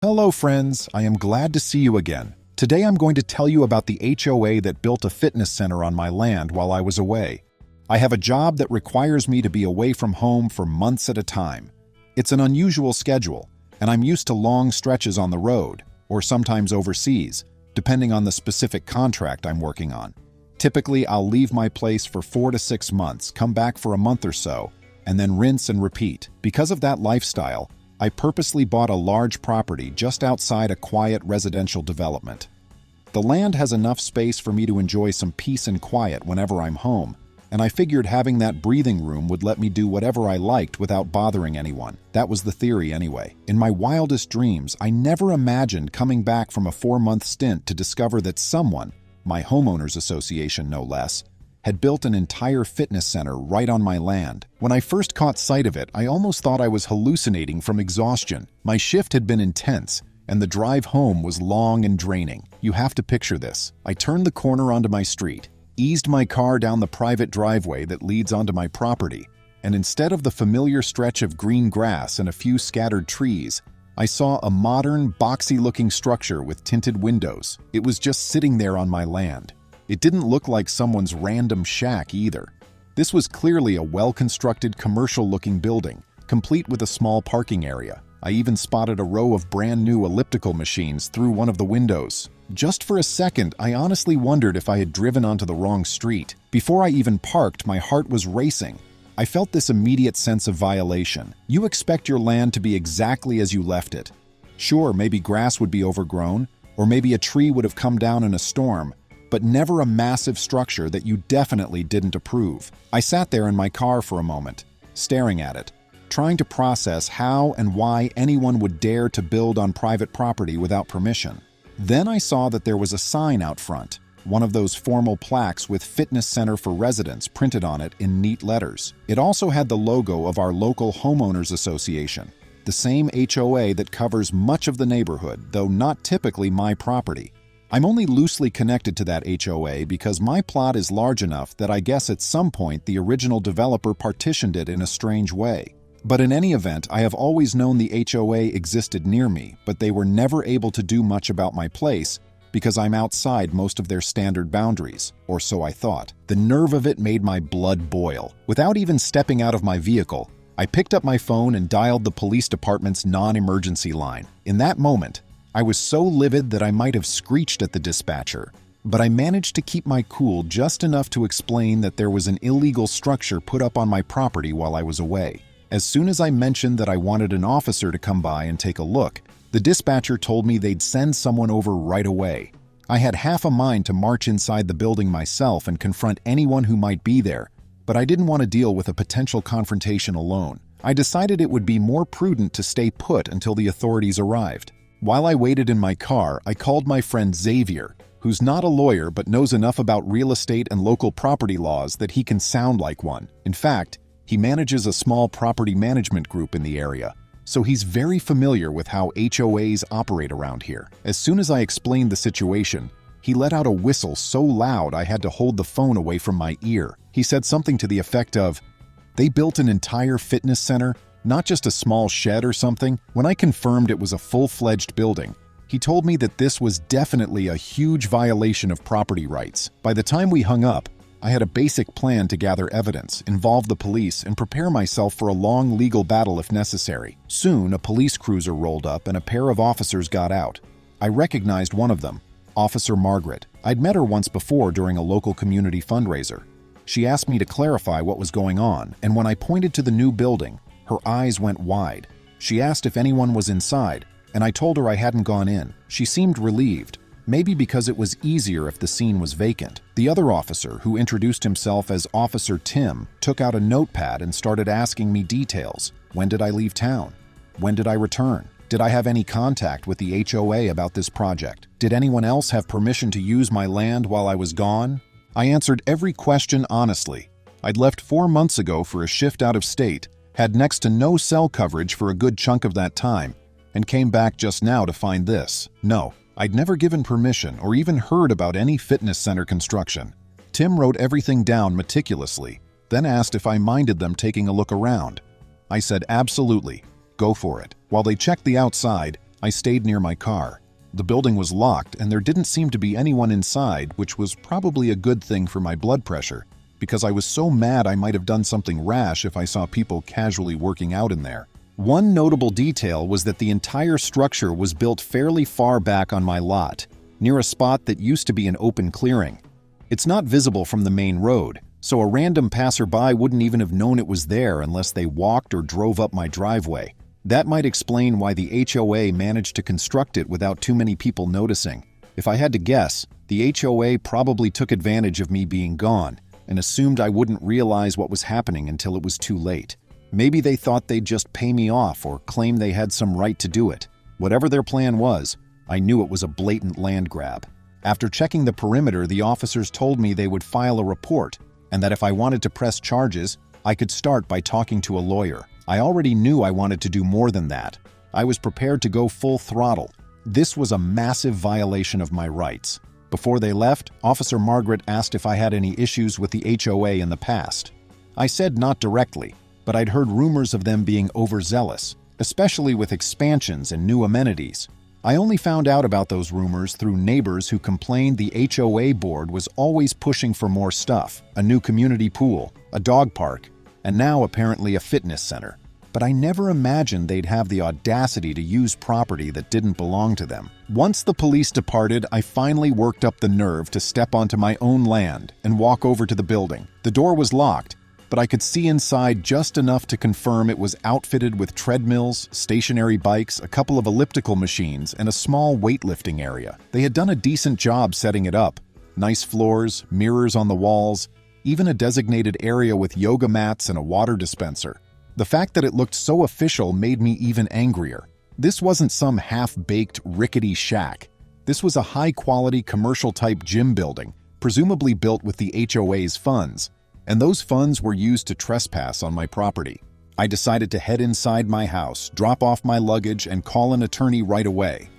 Hello friends, I am glad to see you again. Today I'm going to tell you about the HOA that built a fitness center on my land while I was away. I have a job that requires me to be away from home for months at a time. It's an unusual schedule, and I'm used to long stretches on the road, or sometimes overseas, depending on the specific contract I'm working on. Typically, I'll leave my place for 4 to 6 months, come back for a month or so, and then rinse and repeat. Because of that lifestyle, I purposely bought a large property just outside a quiet residential development. The land has enough space for me to enjoy some peace and quiet whenever I'm home, and I figured having that breathing room would let me do whatever I liked without bothering anyone. That was the theory anyway. In my wildest dreams, I never imagined coming back from a 4-month stint to discover that someone, my homeowners association no less, had built an entire fitness center right on my land. When I first caught sight of it, I almost thought I was hallucinating from exhaustion. My shift had been intense, and the drive home was long and draining. You have to picture this. I turned the corner onto my street, eased my car down the private driveway that leads onto my property, and instead of the familiar stretch of green grass and a few scattered trees, I saw a modern, boxy-looking structure with tinted windows. It was just sitting there on my land. It didn't look like someone's random shack either. This was clearly a well-constructed commercial-looking building, complete with a small parking area. I even spotted a row of brand-new elliptical machines through one of the windows. Just for a second, I honestly wondered if I had driven onto the wrong street. Before I even parked, my heart was racing. I felt this immediate sense of violation. You expect your land to be exactly as you left it. Sure, maybe grass would be overgrown, or maybe a tree would have come down in a storm, but never a massive structure that you definitely didn't approve. I sat there in my car for a moment, staring at it, trying to process how and why anyone would dare to build on private property without permission. Then I saw that there was a sign out front, one of those formal plaques with Fitness Center for Residents printed on it in neat letters. It also had the logo of our local homeowners association, the same HOA that covers much of the neighborhood, though not typically my property. I'm only loosely connected to that HOA because my plot is large enough that I guess at some point the original developer partitioned it in a strange way. But in any event, I have always known the HOA existed near me, but they were never able to do much about my place because I'm outside most of their standard boundaries, or so I thought. The nerve of it made my blood boil. Without even stepping out of my vehicle, I picked up my phone and dialed the police department's non-emergency line. In that moment, I was so livid that I might have screeched at the dispatcher, but I managed to keep my cool just enough to explain that there was an illegal structure put up on my property while I was away. As soon as I mentioned that I wanted an officer to come by and take a look, the dispatcher told me they'd send someone over right away. I had half a mind to march inside the building myself and confront anyone who might be there, but I didn't want to deal with a potential confrontation alone. I decided it would be more prudent to stay put until the authorities arrived. While I waited in my car, I called my friend Xavier, who's not a lawyer but knows enough about real estate and local property laws that he can sound like one. In fact, he manages a small property management group in the area, so he's very familiar with how HOAs operate around here. As soon as I explained the situation, he let out a whistle so loud I had to hold the phone away from my ear. He said something to the effect of, "They built an entire fitness center, not just a small shed or something." When I confirmed it was a full-fledged building, he told me that this was definitely a huge violation of property rights. By the time we hung up, I had a basic plan to gather evidence, involve the police, and prepare myself for a long legal battle if necessary. Soon, a police cruiser rolled up and a pair of officers got out. I recognized one of them, Officer Margaret. I'd met her once before during a local community fundraiser. She asked me to clarify what was going on, and when I pointed to the new building, her eyes went wide. She asked if anyone was inside, and I told her I hadn't gone in. She seemed relieved, maybe because it was easier if the scene was vacant. The other officer, who introduced himself as Officer Tim, took out a notepad and started asking me details. When did I leave town? When did I return? Did I have any contact with the HOA about this project? Did anyone else have permission to use my land while I was gone? I answered every question honestly. I'd left 4 months ago for a shift out of state, had next to no cell coverage for a good chunk of that time, and came back just now to find this. No, I'd never given permission or even heard about any fitness center construction. Tim wrote everything down meticulously, then asked if I minded them taking a look around. I said absolutely, go for it. While they checked the outside, I stayed near my car. The building was locked and there didn't seem to be anyone inside, which was probably a good thing for my blood pressure, because I was so mad I might have done something rash if I saw people casually working out in there. One notable detail was that the entire structure was built fairly far back on my lot, near a spot that used to be an open clearing. It's not visible from the main road, so a random passerby wouldn't even have known it was there unless they walked or drove up my driveway. That might explain why the HOA managed to construct it without too many people noticing. If I had to guess, the HOA probably took advantage of me being gone and assumed I wouldn't realize what was happening until it was too late. Maybe they thought they'd just pay me off or claim they had some right to do it. Whatever their plan was, I knew it was a blatant land grab. After checking the perimeter, the officers told me they would file a report and that if I wanted to press charges, I could start by talking to a lawyer. I already knew I wanted to do more than that. I was prepared to go full throttle. This was a massive violation of my rights. Before they left, Officer Margaret asked if I had any issues with the HOA in the past. I said not directly, but I'd heard rumors of them being overzealous, especially with expansions and new amenities. I only found out about those rumors through neighbors who complained the HOA board was always pushing for more stuff, a new community pool, a dog park, and now apparently a fitness center. But I never imagined they'd have the audacity to use property that didn't belong to them. Once the police departed, I finally worked up the nerve to step onto my own land and walk over to the building. The door was locked, but I could see inside just enough to confirm it was outfitted with treadmills, stationary bikes, a couple of elliptical machines, and a small weightlifting area. They had done a decent job setting it up. Nice floors, mirrors on the walls, even a designated area with yoga mats and a water dispenser. The fact that it looked so official made me even angrier. This wasn't some half-baked, rickety shack. This was a high-quality commercial-type gym building, presumably built with the HOA's funds, and those funds were used to trespass on my property. I decided to head inside my house, drop off my luggage, and call an attorney right away.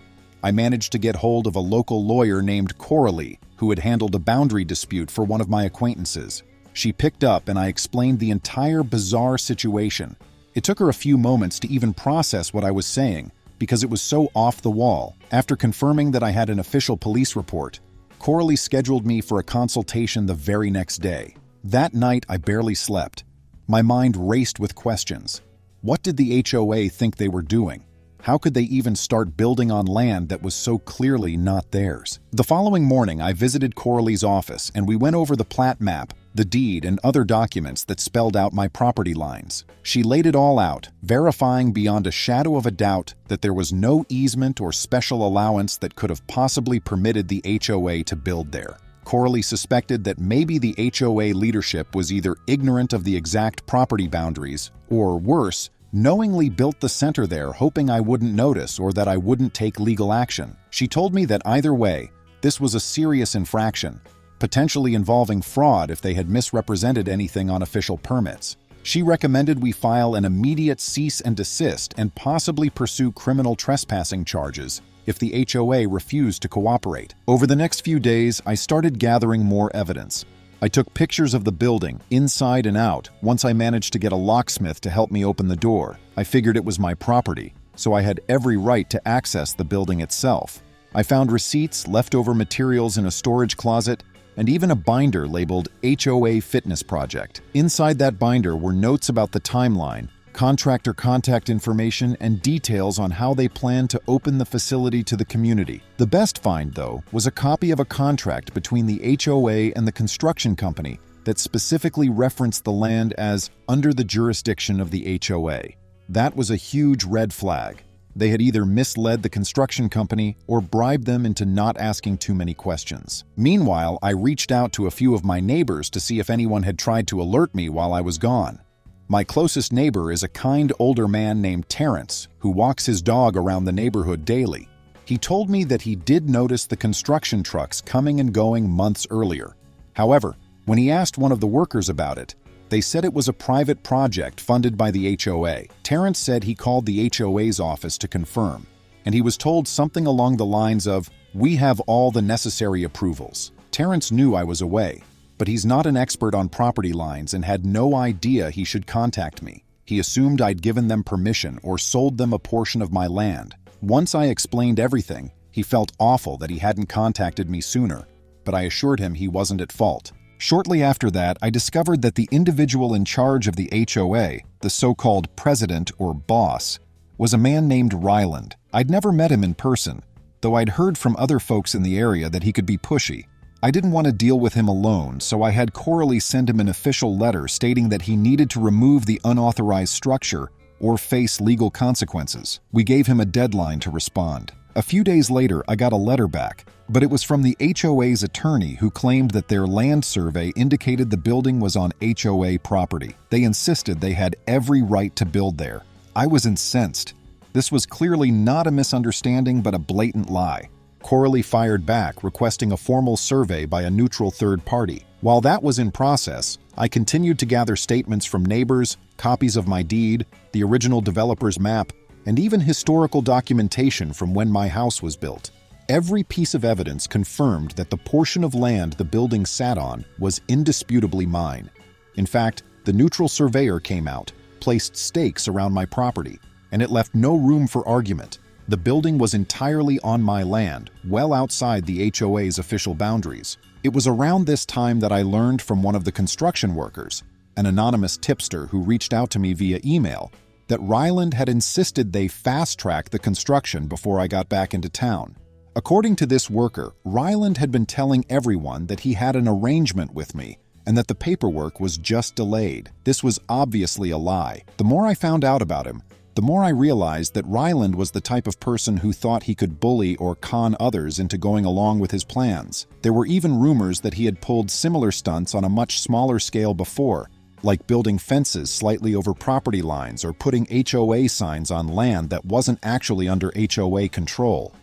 I managed to get hold of a local lawyer named Coralie, who had handled a boundary dispute for one of my acquaintances. She picked up and I explained the entire bizarre situation. It took her a few moments to even process what I was saying, because it was so off the wall. After confirming that I had an official police report, Coralie scheduled me for a consultation the very next day. That night, I barely slept. My mind raced with questions. What did the HOA think they were doing? How could they even start building on land that was so clearly not theirs? The following morning, I visited Coralie's office and we went over the plat map, the deed, and other documents that spelled out my property lines. She laid it all out, verifying beyond a shadow of a doubt that there was no easement or special allowance that could have possibly permitted the HOA to build there. Coralie suspected that maybe the HOA leadership was either ignorant of the exact property boundaries, or worse, knowingly built the center there hoping I wouldn't notice or that I wouldn't take legal action. She told me that either way, this was a serious infraction, potentially involving fraud if they had misrepresented anything on official permits. She recommended we file an immediate cease and desist and possibly pursue criminal trespassing charges if the HOA refused to cooperate. Over the next few days, I started gathering more evidence. I took pictures of the building, inside and out, once I managed to get a locksmith to help me open the door. I figured it was my property, so I had every right to access the building itself. I found receipts, leftover materials in a storage closet, and even a binder labeled HOA Fitness Project. Inside that binder were notes about the timeline, contractor contact information, and details on how they plan to open the facility to the community. The best find, though, was a copy of a contract between the HOA and the construction company that specifically referenced the land as under the jurisdiction of the HOA. That was a huge red flag. They had either misled the construction company or bribed them into not asking too many questions. Meanwhile, I reached out to a few of my neighbors to see if anyone had tried to alert me while I was gone. My closest neighbor is a kind older man named Terrence, who walks his dog around the neighborhood daily. He told me that he did notice the construction trucks coming and going months earlier. However, when he asked one of the workers about it, they said it was a private project funded by the HOA. Terrence said he called the HOA's office to confirm, and he was told something along the lines of, "We have all the necessary approvals." Terrence knew I was away, but he's not an expert on property lines and had no idea he should contact me. He assumed I'd given them permission or sold them a portion of my land. Once I explained everything, he felt awful that he hadn't contacted me sooner, but I assured him he wasn't at fault. Shortly after that, I discovered that the individual in charge of the HOA, the so-called president or boss, was a man named Ryland. I'd never met him in person, though I'd heard from other folks in the area that he could be pushy. I didn't want to deal with him alone, so I had Coralie send him an official letter stating that he needed to remove the unauthorized structure or face legal consequences. We gave him a deadline to respond. A few days later, I got a letter back, but it was from the HOA's attorney who claimed that their land survey indicated the building was on HOA property. They insisted they had every right to build there. I was incensed. This was clearly not a misunderstanding but a blatant lie. Coralie fired back, requesting a formal survey by a neutral third party. While that was in process, I continued to gather statements from neighbors, copies of my deed, the original developer's map, and even historical documentation from when my house was built. Every piece of evidence confirmed that the portion of land the building sat on was indisputably mine. In fact, the neutral surveyor came out, placed stakes around my property, and it left no room for argument. The building was entirely on my land, well outside the HOA's official boundaries. It was around this time that I learned from one of the construction workers, an anonymous tipster who reached out to me via email, that Ryland had insisted they fast-track the construction before I got back into town. According to this worker, Ryland had been telling everyone that he had an arrangement with me and that the paperwork was just delayed. This was obviously a lie. The more I found out about him, the more I realized that Ryland was the type of person who thought he could bully or con others into going along with his plans. There were even rumors that he had pulled similar stunts on a much smaller scale before, like building fences slightly over property lines or putting HOA signs on land that wasn't actually under HOA control.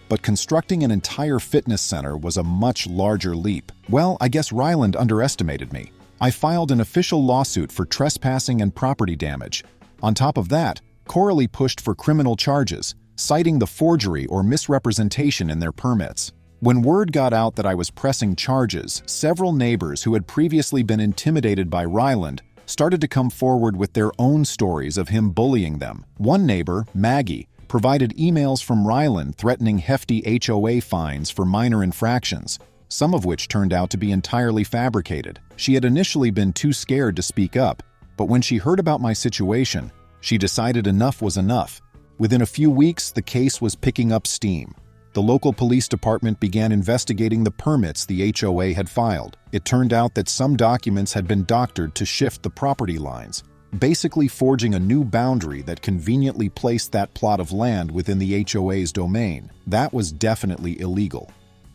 But constructing an entire fitness center was a much larger leap. Well, I guess Ryland underestimated me. I filed an official lawsuit for trespassing and property damage. On top of that, Coralie pushed for criminal charges, citing the forgery or misrepresentation in their permits. When word got out that I was pressing charges, several neighbors who had previously been intimidated by Ryland started to come forward with their own stories of him bullying them. One neighbor, Maggie, provided emails from Ryland threatening hefty HOA fines for minor infractions, some of which turned out to be entirely fabricated. She had initially been too scared to speak up, but when she heard about my situation, she decided enough was enough. Within a few weeks, the case was picking up steam. The local police department began investigating the permits the HOA had filed. It turned out that some documents had been doctored to shift the property lines, basically forging a new boundary that conveniently placed that plot of land within the HOA's domain. That was definitely illegal.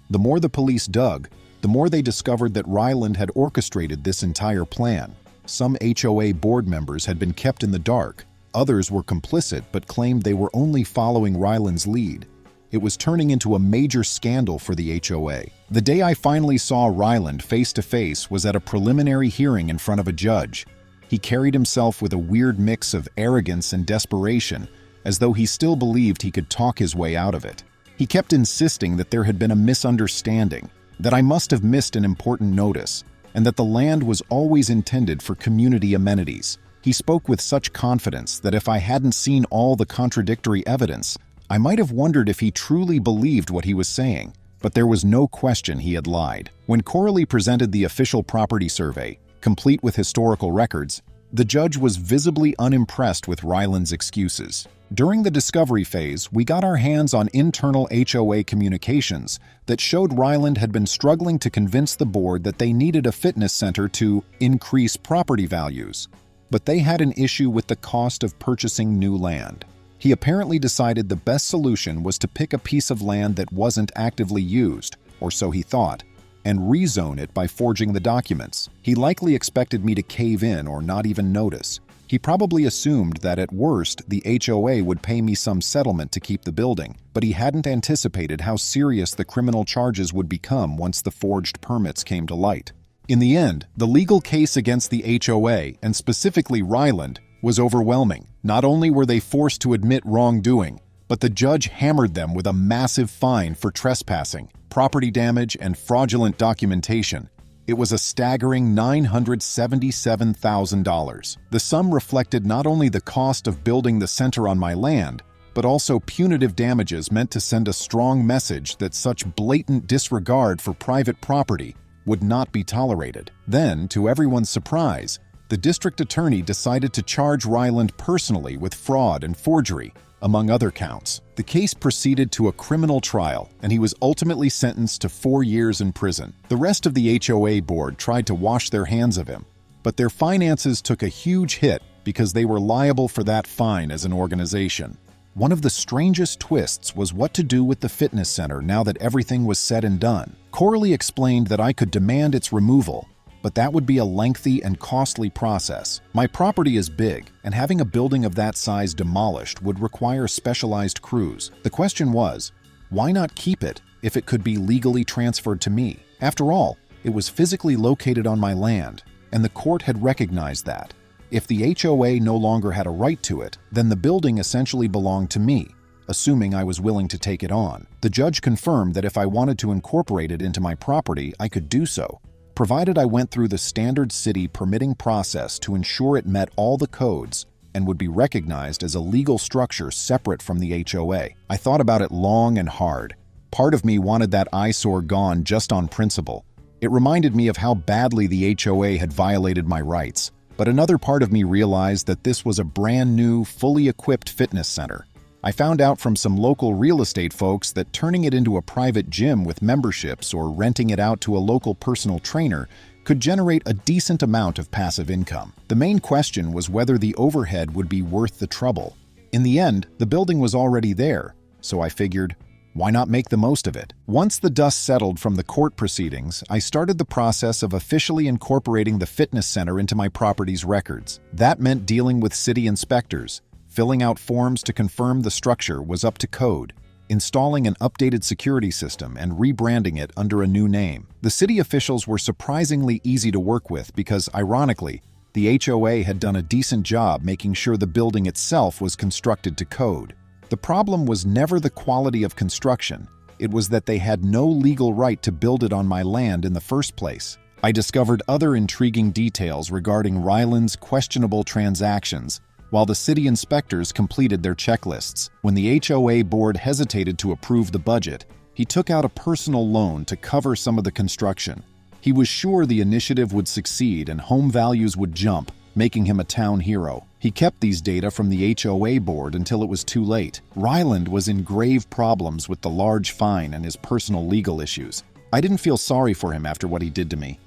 The more the police dug, the more they discovered that Ryland had orchestrated this entire plan. Some HOA board members had been kept in the dark. Others were complicit but claimed they were only following Ryland's lead. It was turning into a major scandal for the HOA. The day I finally saw Ryland face-to-face was at a preliminary hearing in front of a judge. He carried himself with a weird mix of arrogance and desperation, as though he still believed he could talk his way out of it. He kept insisting that there had been a misunderstanding, that I must have missed an important notice, and that the land was always intended for community amenities. He spoke with such confidence that if I hadn't seen all the contradictory evidence, I might have wondered if he truly believed what he was saying. But there was no question he had lied. When Coralie presented the official property survey, complete with historical records, the judge was visibly unimpressed with Ryland's excuses. During the discovery phase, we got our hands on internal HOA communications that showed Ryland had been struggling to convince the board that they needed a fitness center to increase property values. But they had an issue with the cost of purchasing new land. He apparently decided the best solution was to pick a piece of land that wasn't actively used, or so he thought, and rezone it by forging the documents. He likely expected me to cave in or not even notice. He probably assumed that at worst, the HOA would pay me some settlement to keep the building, but he hadn't anticipated how serious the criminal charges would become once the forged permits came to light. In the end, the legal case against the HOA, and specifically Ryland, was overwhelming. Not only were they forced to admit wrongdoing, but the judge hammered them with a massive fine for trespassing, property damage, and fraudulent documentation. It was a staggering $977,000. The sum reflected not only the cost of building the center on my land, but also punitive damages meant to send a strong message that such blatant disregard for private property would not be tolerated. Then, to everyone's surprise, the district attorney decided to charge Ryland personally with fraud and forgery, among other counts. The case proceeded to a criminal trial, and he was ultimately sentenced to 4 years in prison. The rest of the HOA board tried to wash their hands of him, but their finances took a huge hit because they were liable for that fine as an organization. One of the strangest twists was what to do with the fitness center now that everything was said and done. Coralie explained that I could demand its removal, but that would be a lengthy and costly process. My property is big, and having a building of that size demolished would require specialized crews. The question was, why not keep it if it could be legally transferred to me? After all, it was physically located on my land, and the court had recognized that. If the HOA no longer had a right to it, then the building essentially belonged to me, assuming I was willing to take it on. The judge confirmed that if I wanted to incorporate it into my property, I could do so, provided I went through the standard city permitting process to ensure it met all the codes and would be recognized as a legal structure separate from the HOA. I thought about it long and hard. Part of me wanted that eyesore gone just on principle. It reminded me of how badly the HOA had violated my rights. But another part of me realized that this was a brand new, fully equipped fitness center. I found out from some local real estate folks that turning it into a private gym with memberships or renting it out to a local personal trainer could generate a decent amount of passive income. The main question was whether the overhead would be worth the trouble. In the end, the building was already there, so I figured, why not make the most of it? Once the dust settled from the court proceedings, I started the process of officially incorporating the fitness center into my property's records. That meant dealing with city inspectors, filling out forms to confirm the structure was up to code, installing an updated security system, and rebranding it under a new name. The city officials were surprisingly easy to work with because, ironically, the HOA had done a decent job making sure the building itself was constructed to code. The problem was never the quality of construction, it was that they had no legal right to build it on my land in the first place. I discovered other intriguing details regarding Ryland's questionable transactions, while the city inspectors completed their checklists. When the HOA board hesitated to approve the budget, he took out a personal loan to cover some of the construction. He was sure the initiative would succeed and home values would jump, making him a town hero. He kept these data from the HOA board until it was too late. Ryland was in grave problems with the large fine and his personal legal issues. I didn't feel sorry for him after what he did to me.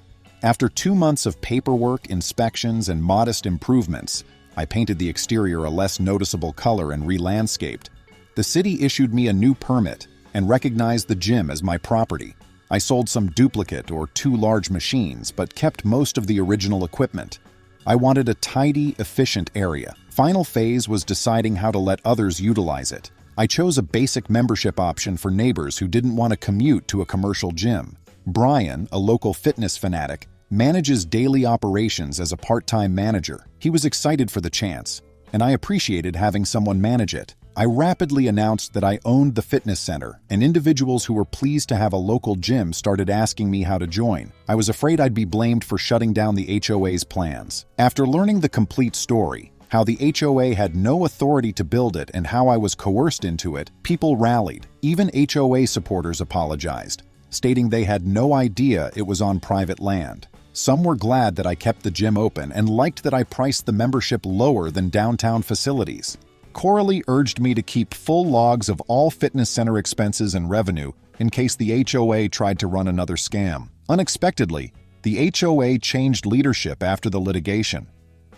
After 2 months of paperwork, inspections, and modest improvements, I painted the exterior a less noticeable color and re-landscaped. The city issued me a new permit and recognized the gym as my property. I sold some duplicate or too large machines, but kept most of the original equipment. I wanted a tidy, efficient area. Final phase was deciding how to let others utilize it. I chose a basic membership option for neighbors who didn't want to commute to a commercial gym. Brian, a local fitness fanatic, manages daily operations as a part-time manager. He was excited for the chance, and I appreciated having someone manage it. I rapidly announced that I owned the fitness center, and individuals who were pleased to have a local gym started asking me how to join. I was afraid I'd be blamed for shutting down the HOA's plans. After learning the complete story, how the HOA had no authority to build it and how I was coerced into it, people rallied. Even HOA supporters apologized, stating they had no idea it was on private land. Some were glad that I kept the gym open and liked that I priced the membership lower than downtown facilities. Coralie urged me to keep full logs of all fitness center expenses and revenue in case the HOA tried to run another scam. Unexpectedly, the HOA changed leadership after the litigation.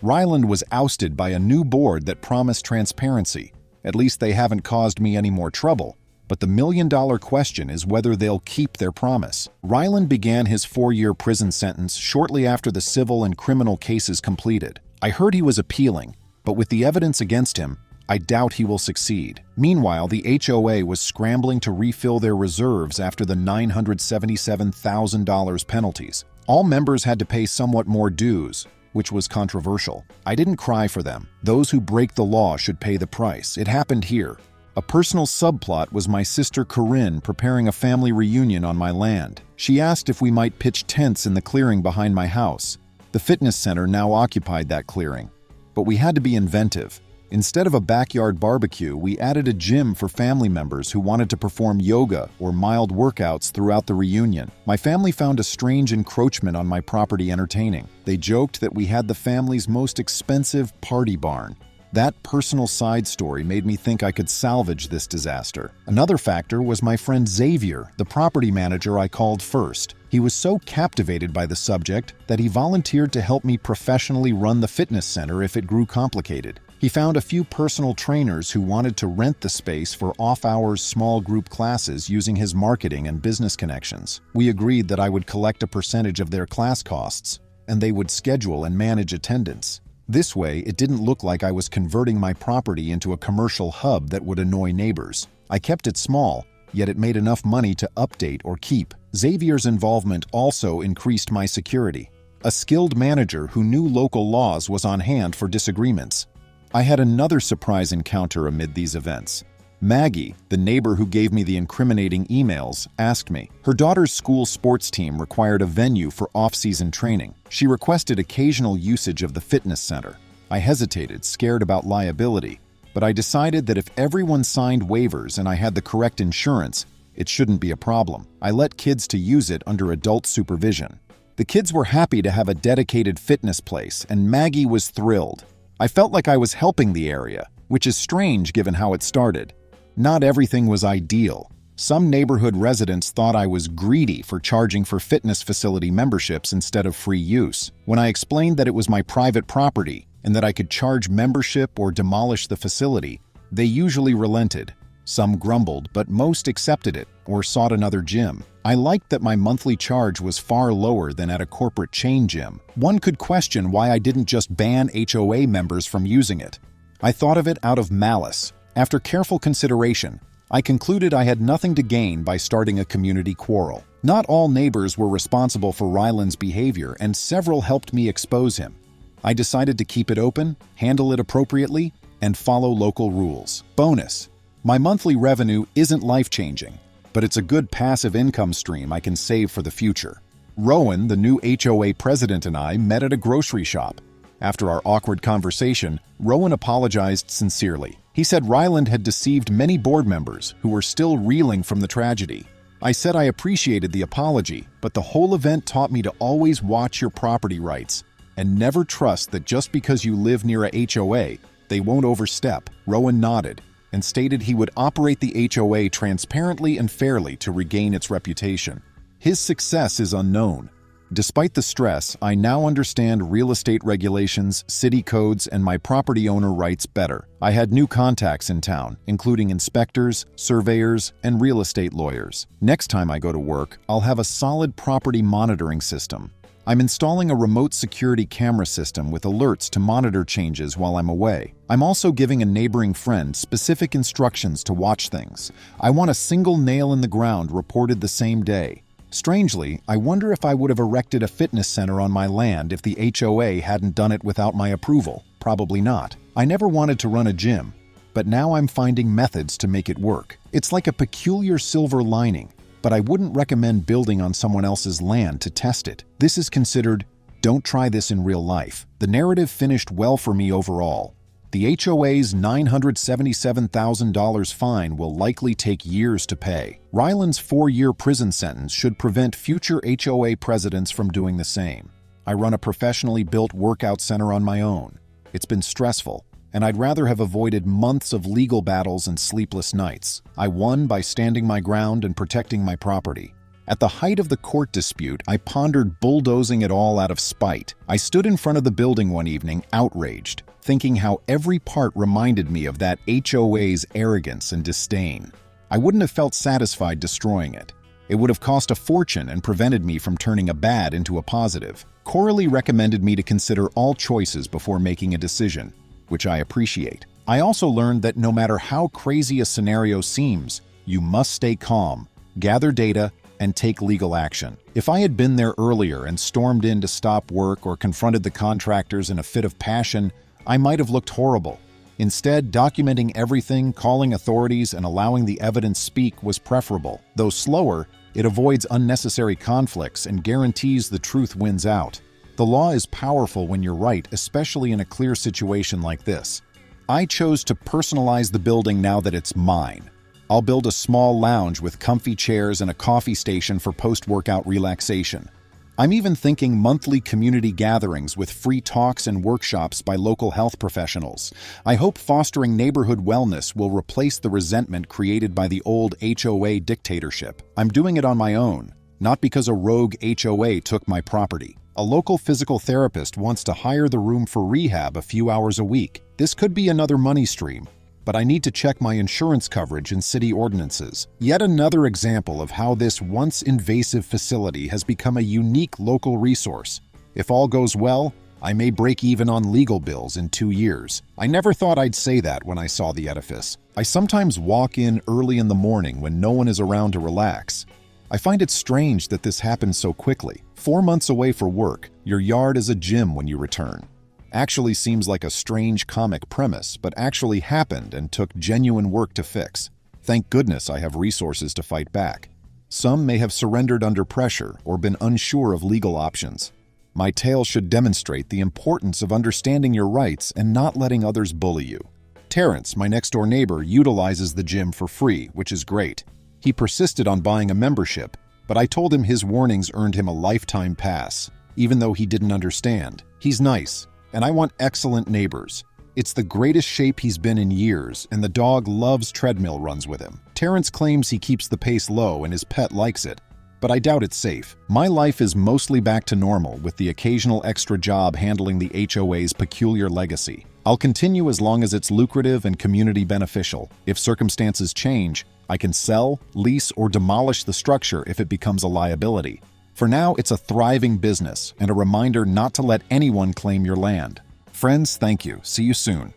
Ryland was ousted by a new board that promised transparency. At least they haven't caused me any more trouble. But the million-dollar question is whether they'll keep their promise. Ryland began his 4-year prison sentence shortly after the civil and criminal cases completed. I heard he was appealing, but with the evidence against him, I doubt he will succeed. Meanwhile, the HOA was scrambling to refill their reserves after the $977,000 penalties. All members had to pay somewhat more dues, which was controversial. I didn't cry for them. Those who break the law should pay the price. It happened here. A personal subplot was my sister Corinne preparing a family reunion on my land. She asked if we might pitch tents in the clearing behind my house. The fitness center now occupied that clearing. But we had to be inventive. Instead of a backyard barbecue, we added a gym for family members who wanted to perform yoga or mild workouts throughout the reunion. My family found a strange encroachment on my property entertaining. They joked that we had the family's most expensive party barn. That personal side story made me think I could salvage this disaster. Another factor was my friend Xavier, the property manager I called first. He was so captivated by the subject that he volunteered to help me professionally run the fitness center if it grew complicated. He found a few personal trainers who wanted to rent the space for off-hours small group classes using his marketing and business connections. We agreed that I would collect a percentage of their class costs, and they would schedule and manage attendance. This way, it didn't look like I was converting my property into a commercial hub that would annoy neighbors. I kept it small, yet it made enough money to update or keep. Xavier's involvement also increased my security. A skilled manager who knew local laws was on hand for disagreements. I had another surprise encounter amid these events. Maggie, the neighbor who gave me the incriminating emails, asked me. Her daughter's school sports team required a venue for off-season training. She requested occasional usage of the fitness center. I hesitated, scared about liability, but I decided that if everyone signed waivers and I had the correct insurance, it shouldn't be a problem. I let kids to use it under adult supervision. The kids were happy to have a dedicated fitness place, and Maggie was thrilled. I felt like I was helping the area, which is strange given how it started. Not everything was ideal. Some neighborhood residents thought I was greedy for charging for fitness facility memberships instead of free use. When I explained that it was my private property and that I could charge membership or demolish the facility, they usually relented. Some grumbled, but most accepted it or sought another gym. I liked that my monthly charge was far lower than at a corporate chain gym. One could question why I didn't just ban HOA members from using it. I thought of it out of malice. After careful consideration, I concluded I had nothing to gain by starting a community quarrel. Not all neighbors were responsible for Ryland's behavior, and several helped me expose him. I decided to keep it open, handle it appropriately, and follow local rules. Bonus: my monthly revenue isn't life-changing, but it's a good passive income stream I can save for the future. Rowan, the new HOA president, and I met at a grocery shop. After our awkward conversation, Rowan apologized sincerely. He said Ryland had deceived many board members who were still reeling from the tragedy. I said I appreciated the apology, but the whole event taught me to always watch your property rights and never trust that just because you live near a HOA, they won't overstep. Rowan nodded and stated he would operate the HOA transparently and fairly to regain its reputation. His success is unknown. Despite the stress, I now understand real estate regulations, city codes, and my property owner rights better. I had new contacts in town, including inspectors, surveyors, and real estate lawyers. Next time I go to work, I'll have a solid property monitoring system. I'm installing a remote security camera system with alerts to monitor changes while I'm away. I'm also giving a neighboring friend specific instructions to watch things. I want a single nail in the ground reported the same day. Strangely, I wonder if I would have erected a fitness center on my land if the HOA hadn't done it without my approval. Probably not. I never wanted to run a gym, but now I'm finding methods to make it work. It's like a peculiar silver lining, but I wouldn't recommend building on someone else's land to test it. This is considered, don't try this in real life. The narrative finished well for me overall. The HOA's $977,000 fine will likely take years to pay. Ryland's 4-year prison sentence should prevent future HOA presidents from doing the same. I run a professionally built workout center on my own. It's been stressful, and I'd rather have avoided months of legal battles and sleepless nights. I won by standing my ground and protecting my property. At the height of the court dispute, I pondered bulldozing it all out of spite. I stood in front of the building one evening, outraged, thinking how every part reminded me of that HOA's arrogance and disdain. I wouldn't have felt satisfied destroying it. It would have cost a fortune and prevented me from turning a bad into a positive. Coralie recommended me to consider all choices before making a decision, which I appreciate. I also learned that no matter how crazy a scenario seems, you must stay calm, gather data, and take legal action. If I had been there earlier and stormed in to stop work or confronted the contractors in a fit of passion, I might have looked horrible. Instead, documenting everything, calling authorities, and allowing the evidence speak was preferable. Though slower, it avoids unnecessary conflicts and guarantees the truth wins out. The law is powerful when you're right, especially in a clear situation like this. I chose to personalize the building now that it's mine. I'll build a small lounge with comfy chairs and a coffee station for post-workout relaxation. I'm even thinking monthly community gatherings with free talks and workshops by local health professionals. I hope fostering neighborhood wellness will replace the resentment created by the old HOA dictatorship. I'm doing it on my own, not because a rogue HOA took my property. A local physical therapist wants to hire the room for rehab a few hours a week. This could be another money stream, but I need to check my insurance coverage and city ordinances. Yet another example of how this once invasive facility has become a unique local resource. If all goes well, I may break even on legal bills in 2 years. I never thought I'd say that when I saw the edifice. I sometimes walk in early in the morning when no one is around to relax. I find it strange that this happens so quickly. 4 months away for work, your yard is a gym when you return. Actually seems like a strange comic premise, but actually happened and took genuine work to fix. Thank goodness I have resources to fight back. Some may have surrendered under pressure or been unsure of legal options. My tale should demonstrate the importance of understanding your rights and not letting others bully you. Terrence, my next-door neighbor, utilizes the gym for free, which is great. He persisted on buying a membership, but I told him his warnings earned him a lifetime pass, even though he didn't understand. He's nice, and I want excellent neighbors. It's the greatest shape he's been in years, and the dog loves treadmill runs with him. Terrence claims he keeps the pace low and his pet likes it, but I doubt it's safe. My life is mostly back to normal with the occasional extra job handling the HOA's peculiar legacy. I'll continue as long as it's lucrative and community beneficial. If circumstances change, I can sell, lease, or demolish the structure if it becomes a liability. For now, it's a thriving business and a reminder not to let anyone claim your land. Friends, thank you. See you soon.